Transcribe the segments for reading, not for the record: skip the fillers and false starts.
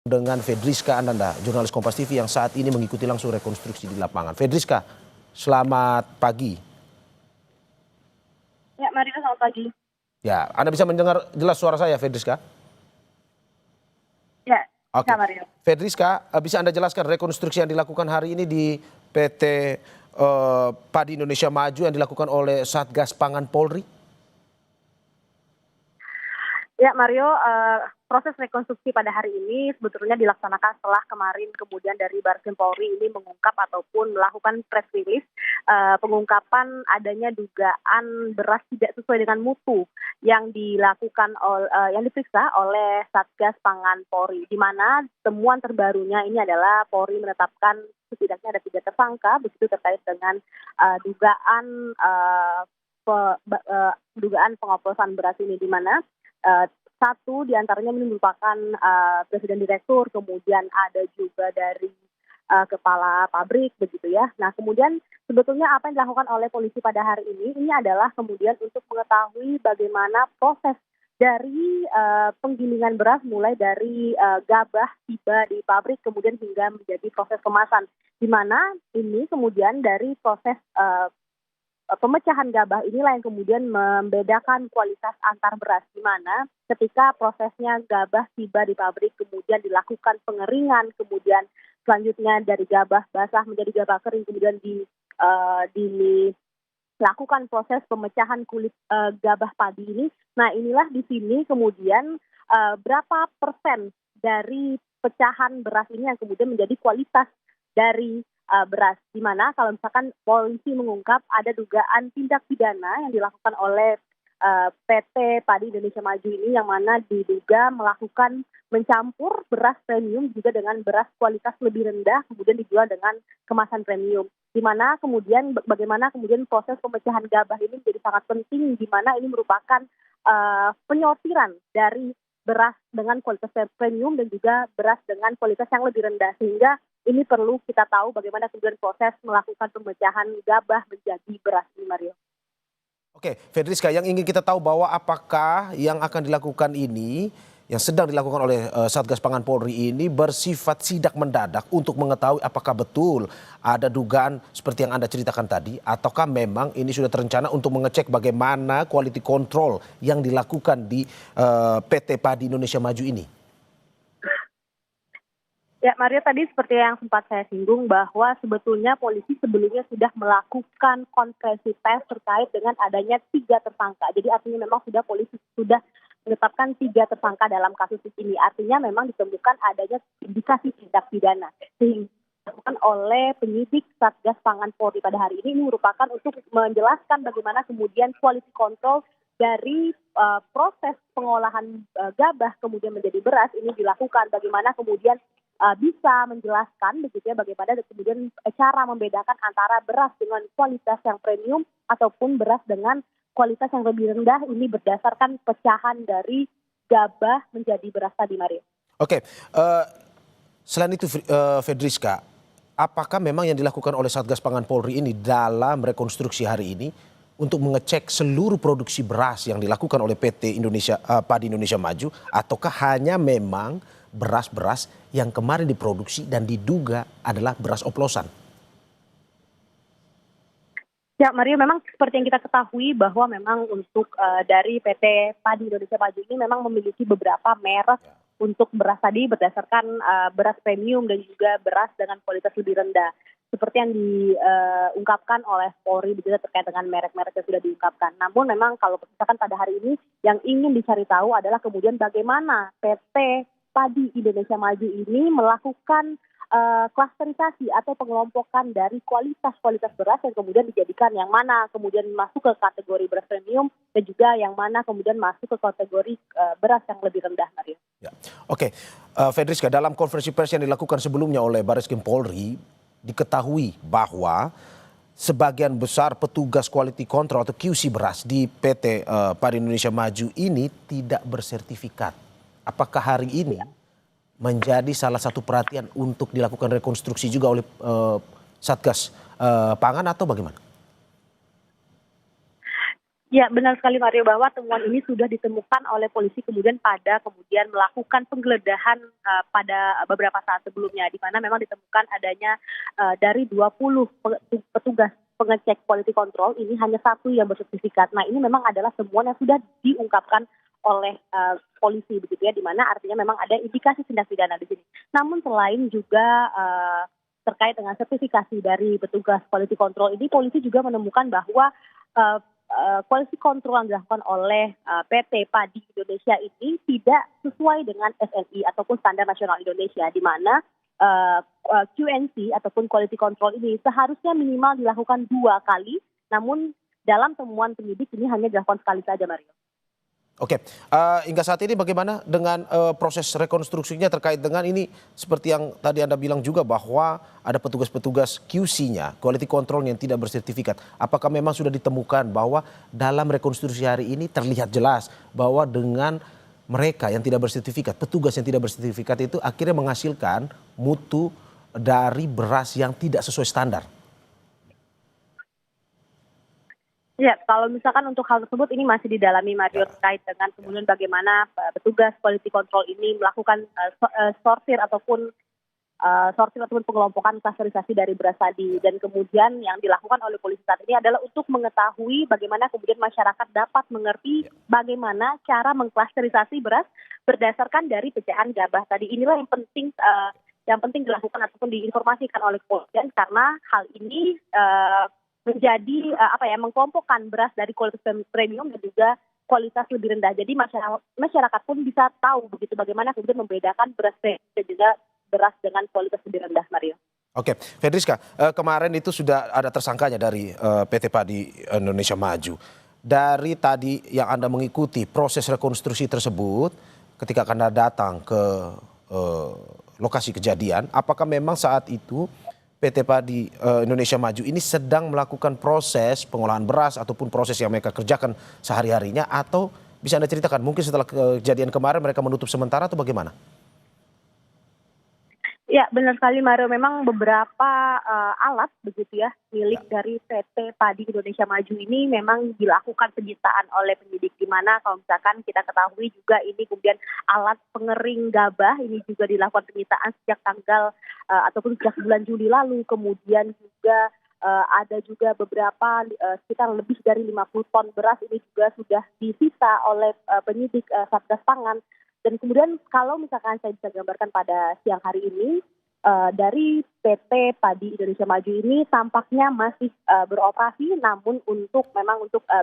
dengan Fedriska Ananda, jurnalis Kompas TV yang saat ini mengikuti langsung rekonstruksi di lapangan. Fedriska, selamat pagi. Ya, Mario, selamat pagi. Ya, Anda bisa mendengar jelas suara saya, Fedriska? Ya, Oke. bisa, Mario. Fedriska, bisa Anda jelaskan rekonstruksi yang dilakukan hari ini di PT Padi Indonesia Maju yang dilakukan oleh Satgas Pangan Polri? Ya, Mario, proses rekonstruksi pada hari ini sebetulnya dilaksanakan setelah kemarin kemudian dari Bareskrim Polri ini mengungkap ataupun melakukan press release pengungkapan adanya dugaan beras tidak sesuai dengan mutu yang dilakukan yang diperiksa oleh Satgas Pangan Polri, di mana temuan terbarunya ini adalah Polri menetapkan setidaknya ada 3 tersangka begitu terkait dengan dugaan pengoplosan beras ini, di mana satu diantaranya ini merupakan presiden direktur, kemudian ada juga dari kepala pabrik begitu ya. Nah, kemudian sebetulnya apa yang dilakukan oleh polisi pada hari ini adalah kemudian untuk mengetahui bagaimana proses dari penggilingan beras mulai dari gabah tiba di pabrik kemudian hingga menjadi proses kemasan, di mana ini kemudian dari proses pemecahan gabah inilah yang kemudian membedakan kualitas antar beras, di mana ketika prosesnya gabah tiba di pabrik kemudian dilakukan pengeringan, kemudian selanjutnya dari gabah basah menjadi gabah kering, kemudian dilakukan proses pemecahan kulit gabah padi ini. Nah, inilah di sini kemudian berapa persen dari pecahan beras ini yang kemudian menjadi kualitas dari beras, di mana kalau misalkan polisi mengungkap ada dugaan tindak pidana yang dilakukan oleh PT Padi Indonesia Maju ini, yang mana diduga melakukan mencampur beras premium juga dengan beras kualitas lebih rendah kemudian dijual dengan kemasan premium, di mana kemudian bagaimana kemudian proses pemecahan gabah ini menjadi sangat penting, di mana ini merupakan penyortiran dari beras dengan kualitas premium dan juga beras dengan kualitas yang lebih rendah, sehingga ini perlu kita tahu bagaimana kemudian proses melakukan pemecahan gabah menjadi beras ini, Mario. Oke, Fedriska, yang ingin kita tahu bahwa apakah yang akan dilakukan ini, yang sedang dilakukan oleh Satgas Pangan Polri ini bersifat sidak mendadak untuk mengetahui apakah betul ada dugaan seperti yang Anda ceritakan tadi, ataukah memang ini sudah terencana untuk mengecek bagaimana quality control yang dilakukan di PT Padi Indonesia Maju ini? Ya, Mario, tadi seperti yang sempat saya singgung bahwa sebetulnya polisi sebelumnya sudah melakukan konferensi pers terkait dengan adanya 3 tersangka. Jadi artinya memang polisi sudah menetapkan 3 tersangka dalam kasus ini. Artinya memang ditemukan adanya indikasi tindak pidana, sehingga dilakukan oleh penyidik Satgas Pangan Polri pada hari ini merupakan untuk menjelaskan bagaimana kemudian quality control dari proses pengolahan gabah kemudian menjadi beras ini dilakukan, bagaimana kemudian bisa menjelaskan begitu ya bagaimana kemudian cara membedakan antara beras dengan kualitas yang premium ataupun beras dengan kualitas yang lebih rendah, ini berdasarkan pecahan dari gabah menjadi beras tadi, Mario. Oke, selain itu Fedriska, apakah memang yang dilakukan oleh Satgas Pangan Polri ini dalam rekonstruksi hari ini untuk mengecek seluruh produksi beras yang dilakukan oleh PT Padi Indonesia Maju, ataukah hanya memang beras-beras yang kemarin diproduksi dan diduga adalah beras oplosan? Ya, Mario, memang seperti yang kita ketahui bahwa memang untuk dari PT Padi Indonesia Maju ini memang memiliki beberapa merek untuk beras tadi berdasarkan beras premium dan juga beras dengan kualitas lebih rendah. Seperti yang diungkapkan oleh Polri begitu terkait dengan merek-merek yang sudah diungkapkan. Namun memang kalau misalkan pada hari ini yang ingin dicari tahu adalah kemudian bagaimana PT Padi Indonesia Maju ini melakukan klasterisasi atau pengelompokan dari kualitas beras yang kemudian dijadikan yang mana kemudian masuk ke kategori beras premium dan juga yang mana kemudian masuk ke kategori beras yang lebih rendah, Mario. Ya. Oke, Fedriska, dalam konferensi pers yang dilakukan sebelumnya oleh Bareskrim Polri, diketahui bahwa sebagian besar petugas quality control atau QC beras di PT Padi Indonesia Maju ini tidak bersertifikat. Apakah hari ini menjadi salah satu perhatian untuk dilakukan rekonstruksi juga oleh Satgas Pangan atau bagaimana? Ya, benar sekali Mario bahwa temuan ini sudah ditemukan oleh polisi kemudian melakukan penggeledahan pada beberapa saat sebelumnya di mana memang ditemukan adanya dari 20 petugas pengecek quality control ini hanya satu yang bersertifikat. Nah, ini memang adalah temuan yang sudah diungkapkan oleh polisi begitu ya, di mana artinya memang ada indikasi tindak pidana di sini. Namun selain juga terkait dengan sertifikasi dari petugas quality control ini, polisi juga menemukan bahwa eh, quality control yang dilakukan oleh PT Padi Indonesia ini tidak sesuai dengan SNI ataupun Standar Nasional Indonesia, di mana QNC ataupun quality control ini seharusnya minimal dilakukan 2 kali, namun dalam temuan penyidik ini hanya dilakukan sekali saja, Mario. Oke, hingga saat ini bagaimana dengan proses rekonstruksinya terkait dengan ini seperti yang tadi Anda bilang juga bahwa ada petugas-petugas QC-nya, quality control yang tidak bersertifikat. Apakah memang sudah ditemukan bahwa dalam rekonstruksi hari ini terlihat jelas bahwa dengan mereka yang tidak bersertifikat, petugas yang tidak bersertifikat itu akhirnya menghasilkan mutu dari beras yang tidak sesuai standar? Ya, kalau misalkan untuk hal tersebut ini masih didalami Mario terkait dengan kemudian bagaimana petugas quality control ini melakukan sortir ataupun pengelompokan klasterisasi dari beras tadi, dan kemudian yang dilakukan oleh polisi saat ini adalah untuk mengetahui bagaimana kemudian masyarakat dapat mengerti bagaimana cara mengklasterisasi beras berdasarkan dari pecahan gabah tadi. Inilah yang penting dilakukan ataupun diinformasikan oleh kepolisian, karena hal ini menjadi mengkelompokkan beras dari kualitas premium dan juga kualitas lebih rendah. Jadi masyarakat pun bisa tahu begitu bagaimana kemudian membedakan beras premium dan juga beras dengan kualitas lebih rendah, Mario. Oke, Fedriska, kemarin itu sudah ada tersangkanya dari PT Padi Indonesia Maju. Dari tadi yang Anda mengikuti proses rekonstruksi tersebut, ketika Anda datang ke lokasi kejadian, apakah memang saat itu PT Padi Indonesia Maju ini sedang melakukan proses pengolahan beras ataupun proses yang mereka kerjakan sehari-harinya, atau bisa Anda ceritakan mungkin setelah kejadian kemarin mereka menutup sementara atau bagaimana? Ya, benar sekali Mario. Memang beberapa alat begitu ya milik dari PT Padi Indonesia Maju ini memang dilakukan penyitaan oleh penyidik, di mana kalau misalkan kita ketahui juga ini kemudian alat pengering gabah ini juga dilakukan penyitaan sejak tanggal ataupun sejak bulan Juli lalu. Kemudian juga ada juga beberapa sekitar lebih dari 50 ton beras ini juga sudah disita oleh penyidik Satgas Pangan. Dan kemudian kalau misalkan saya bisa gambarkan pada siang hari ini, dari PT Padi Indonesia Maju ini tampaknya masih beroperasi, namun untuk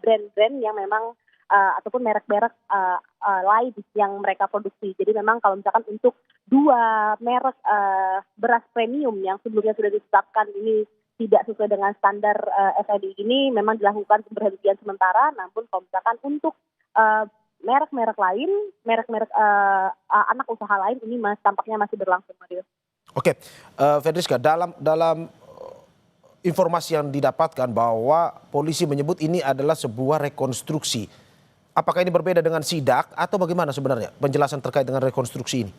brand-brand yang memang ataupun merek-merek lain yang mereka produksi. Jadi memang kalau misalkan untuk 2 merek beras premium yang sebelumnya sudah ditetapkan ini tidak sesuai dengan standar SID ini memang dilakukan pemberhentian sementara, namun kalau misalkan untuk merek-merek lain, merek-merek anak usaha lain ini tampaknya masih berlangsung, Mario. Oke, Fedriska, dalam informasi yang didapatkan bahwa polisi menyebut ini adalah sebuah rekonstruksi. Apakah ini berbeda dengan sidak atau bagaimana sebenarnya penjelasan terkait dengan rekonstruksi ini?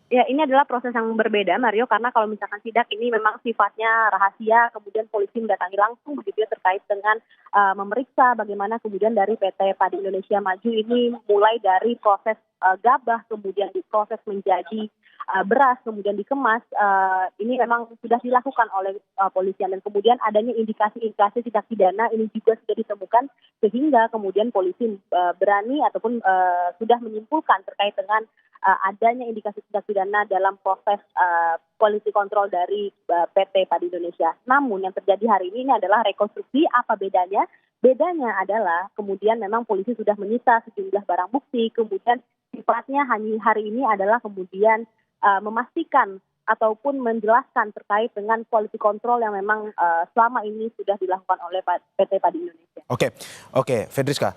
Ya, ini adalah proses yang berbeda, Mario, karena kalau misalkan sidak ini memang sifatnya rahasia, kemudian polisi mendatangi langsung begitu ya terkait dengan memeriksa bagaimana kemudian dari PT Padi Indonesia Maju ini mulai dari proses gabah, kemudian diproses menjadi beras, kemudian dikemas, ini memang sudah dilakukan oleh polisian, dan kemudian adanya indikasi-indikasi tindak pidana ini juga sudah ditemukan, sehingga kemudian polisi berani ataupun sudah menyimpulkan terkait dengan adanya indikasi tindak pidana dalam proses quality control dari PT Padi Indonesia. Namun yang terjadi hari ini adalah rekonstruksi. Apa bedanya? Bedanya adalah kemudian memang polisi sudah menyita sejumlah barang bukti, kemudian sifatnya hari ini adalah kemudian memastikan ataupun menjelaskan terkait dengan quality control yang memang selama ini sudah dilakukan oleh PT Padi Indonesia. Oke, Fedriska.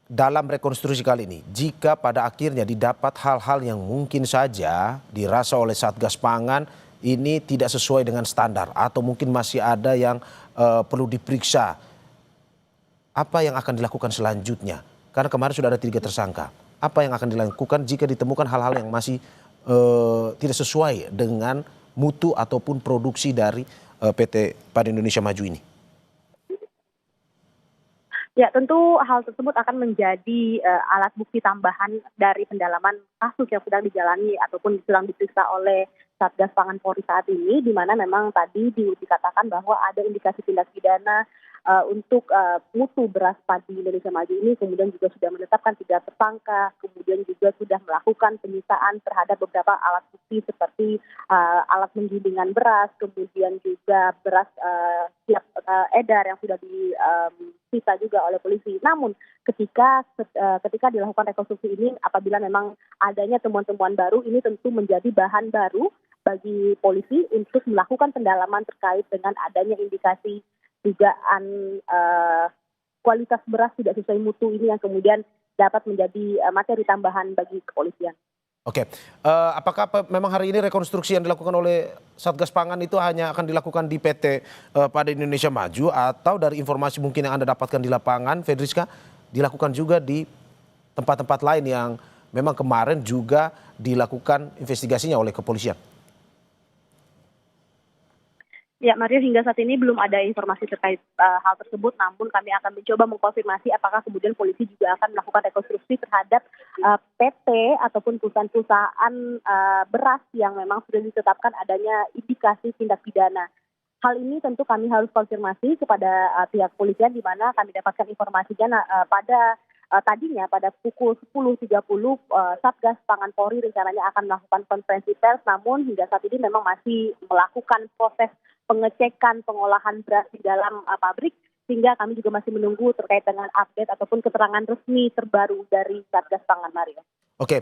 Dalam rekonstruksi kali ini, jika pada akhirnya didapat hal-hal yang mungkin saja dirasa oleh Satgas Pangan ini tidak sesuai dengan standar atau mungkin masih ada yang perlu diperiksa, apa yang akan dilakukan selanjutnya? Karena kemarin sudah ada 3 tersangka. Apa yang akan dilakukan jika ditemukan hal-hal yang masih tidak sesuai dengan mutu ataupun produksi dari PT Padi Indonesia Maju ini? Ya, tentu hal tersebut akan menjadi alat bukti tambahan dari pendalaman kasus yang sedang dijalani ataupun sedang diperiksa oleh Satgas Pangan Polri saat ini, di mana memang tadi dikatakan bahwa ada indikasi tindak pidana untuk mutu beras padi Indonesia Maju ini, kemudian juga sudah menetapkan 3 tersangka, kemudian juga sudah melakukan penyitaan terhadap beberapa alat bukti seperti alat penggilingan beras, kemudian juga beras siap edar yang sudah disita juga oleh polisi. Namun ketika dilakukan rekonstruksi ini, apabila memang adanya temuan-temuan baru, ini tentu menjadi bahan baru bagi polisi untuk melakukan pendalaman terkait dengan adanya indikasi dugaan kualitas beras tidak sesuai mutu ini yang kemudian dapat menjadi materi tambahan bagi kepolisian. Oke, apakah memang hari ini rekonstruksi yang dilakukan oleh Satgas Pangan itu hanya akan dilakukan di PT Padi Indonesia Maju atau dari informasi mungkin yang Anda dapatkan di lapangan, Fedriska, dilakukan juga di tempat-tempat lain yang memang kemarin juga dilakukan investigasinya oleh kepolisian? Ya, Mario, hingga saat ini belum ada informasi terkait hal tersebut, namun kami akan mencoba mengkonfirmasi apakah kemudian polisi juga akan melakukan rekonstruksi terhadap PT ataupun perusahaan-perusahaan beras yang memang sudah ditetapkan adanya indikasi tindak pidana. Hal ini tentu kami harus konfirmasi kepada pihak polisian, di mana kami dapatkan informasinya pada tadinya pada pukul 10.30 Satgas Pangan Polri rencananya akan melakukan konferensi pers, namun hingga saat ini memang masih melakukan proses pengecekan pengolahan beras di dalam pabrik, sehingga kami juga masih menunggu terkait dengan update ataupun keterangan resmi terbaru dari Satgas Pangan, Mario. Oke.